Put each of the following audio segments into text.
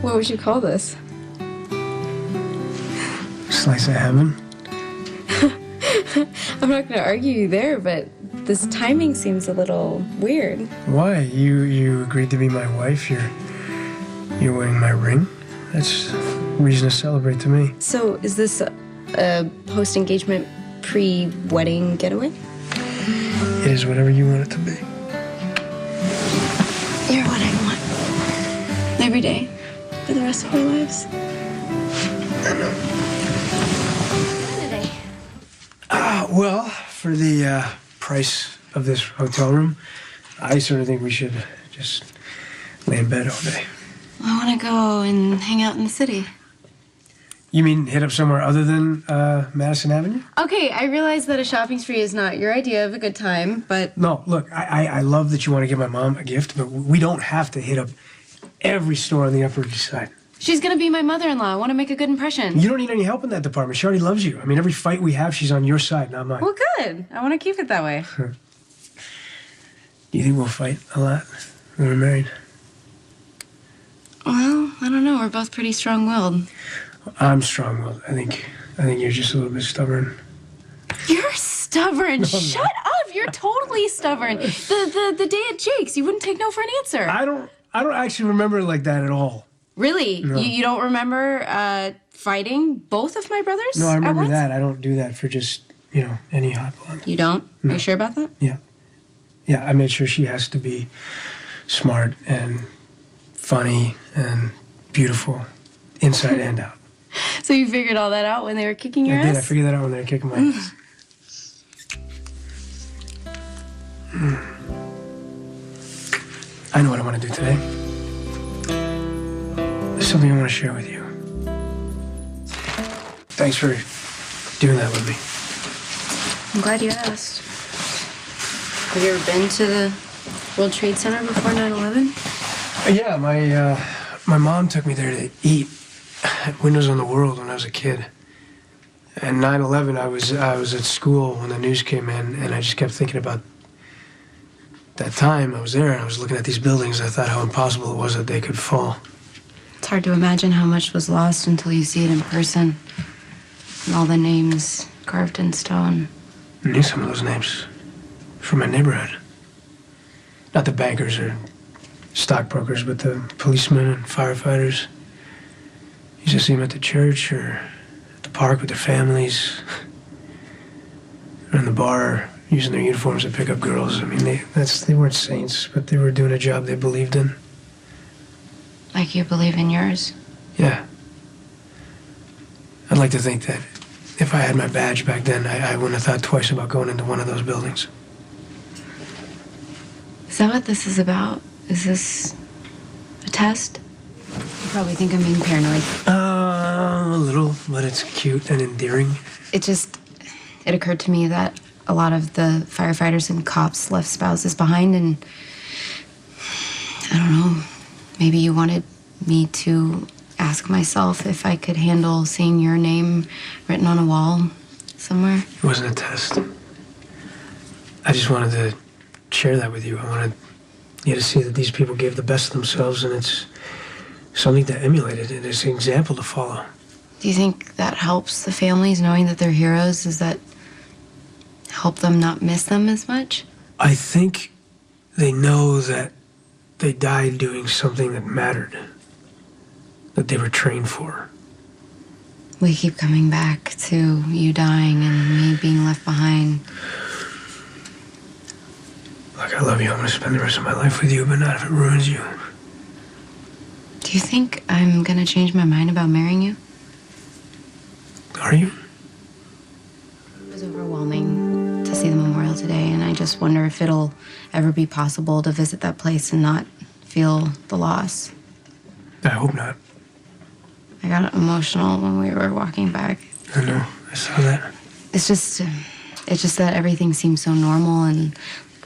What would you call this? Slice of heaven. I'm not going to argue you there, but this timing seems a little weird. Why? You agreed to be my wife. You're wearing my ring. That's reason to celebrate to me. So is this a post-engagement, pre-wedding getaway? It is whatever you want it to be. You're what I want. Every day. For the rest of our lives. I know. Today. Well, for the price of this hotel room, I sort of think we should just lay in bed all day. I want to go and hang out in the city. You mean hit up somewhere other than Madison Avenue? Okay, I realize that a shopping spree is not your idea of a good time, but... No, look, I love that you want to give my mom a gift, but we don't have to hit up every store on the Upper East Side. She's gonna be my mother-in-law. I want to make a good impression. You don't need any help in that department. She already loves you. I mean, every fight we have, she's on your side, not mine. Well, good. I want to keep it that way. Do you think we'll fight a lot when we're married? Well, I don't know. We're both pretty strong-willed. I'm strong-willed. I think you're just a little bit stubborn. You're stubborn. No, Shut up. You're totally stubborn. The day at Jake's, you wouldn't take no for an answer. I don't actually remember it like that at all. Really? No. You don't remember fighting both of my brothers? No, I remember at once? that. I don't do that for just, any hot blonde. You don't? No. Are you sure about that? Yeah. Yeah, I made sure she has to be smart and funny and beautiful, inside and out. So you figured all that out when they were kicking your I ass? did. I figured that out when they were kicking my ass. I know what I want to do today. There's something I want to share with you. Thanks for doing that with me. I'm glad you asked. Have you ever been to the World Trade Center before 9/11? Yeah, my mom took me there to eat at Windows on the World when I was a kid. And 9/11, I was at school when the news came in, and I just kept thinking about that time. I was there, and I was looking at these buildings. I thought how impossible it was that they could fall. It's hard to imagine how much was lost until you see it in person. And all the names carved in stone. I knew some of those names from my neighborhood. Not the bankers or stockbrokers, but the policemen and firefighters. You used to see them at the church or at the park with their families. Or in the bar, using their uniforms to pick up girls. I mean, they weren't saints, but they were doing a job they believed in. Like you believe in yours? Yeah. I'd like to think that if I had my badge back then, I wouldn't have thought twice about going into one of those buildings. Is that what this is about? Is this a test? You probably think I'm being paranoid. A little, but it's cute and endearing. It occurred to me that a lot of the firefighters and cops left spouses behind, and I don't know, maybe you wanted me to ask myself if I could handle seeing your name written on a wall somewhere. It wasn't a test. I just wanted to share that with you. I wanted you to see that these people gave the best of themselves, and it's something to emulate. It's an example to follow. Do you think that helps the families knowing that they're heroes? Does that help them not miss them as much? I think they know that they died doing something that mattered, that they were trained for. We keep coming back to you dying and me being left behind. Look, I love you. I'm going to spend the rest of my life with you, but not if it ruins you. Do you think I'm going to change my mind about marrying you? Are you? It was overwhelming to see the memorial today, and I just wonder if it'll ever be possible to visit that place and not feel the loss. I hope not. I got emotional when we were walking back. I know. I saw that. It's just that everything seemed so normal, and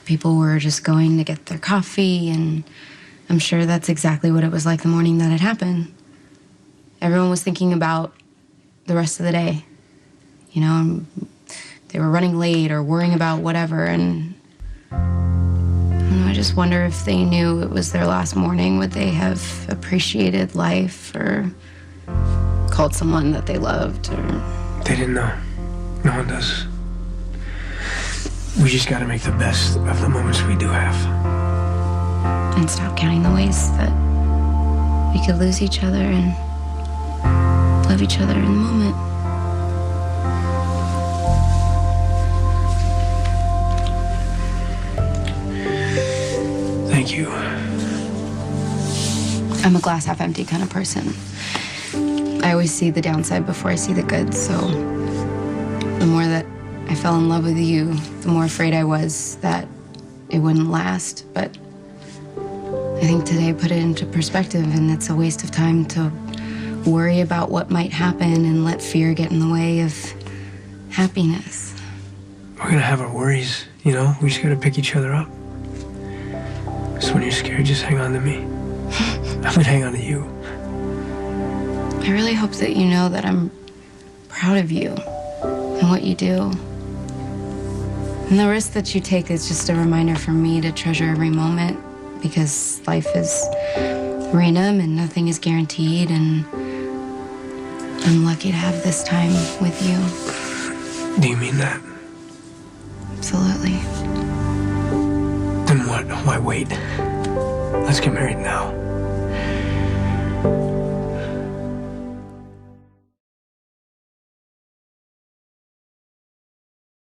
people were just going to get their coffee, and I'm sure that's exactly what it was like the morning that it happened. Everyone was thinking about the rest of the day. You know, they were running late or worrying about whatever, and And I just wonder if they knew it was their last morning, would they have appreciated life or called someone that they loved? Or They didn't know. No one does. We just gotta make the best of the moments we do have. and stop counting the ways that we could lose each other and love each other in the moment. Thank you. I'm a glass half empty kind of person. I always see the downside before I see the good, so the more that I fell in love with you, the more afraid I was that it wouldn't last. But I think today put it into perspective, and it's a waste of time to worry about what might happen and let fear get in the way of happiness. We're gonna have our worries, you know? We just gotta pick each other up. So when you're scared, just hang on to me. I'm gonna hang on to you. I really hope that you know that I'm proud of you and what you do. And the risk that you take is just a reminder for me to treasure every moment, because life is random and nothing is guaranteed, and I'm lucky to have this time with you. Do you mean that? Absolutely. Then what? Why wait? Let's get married now.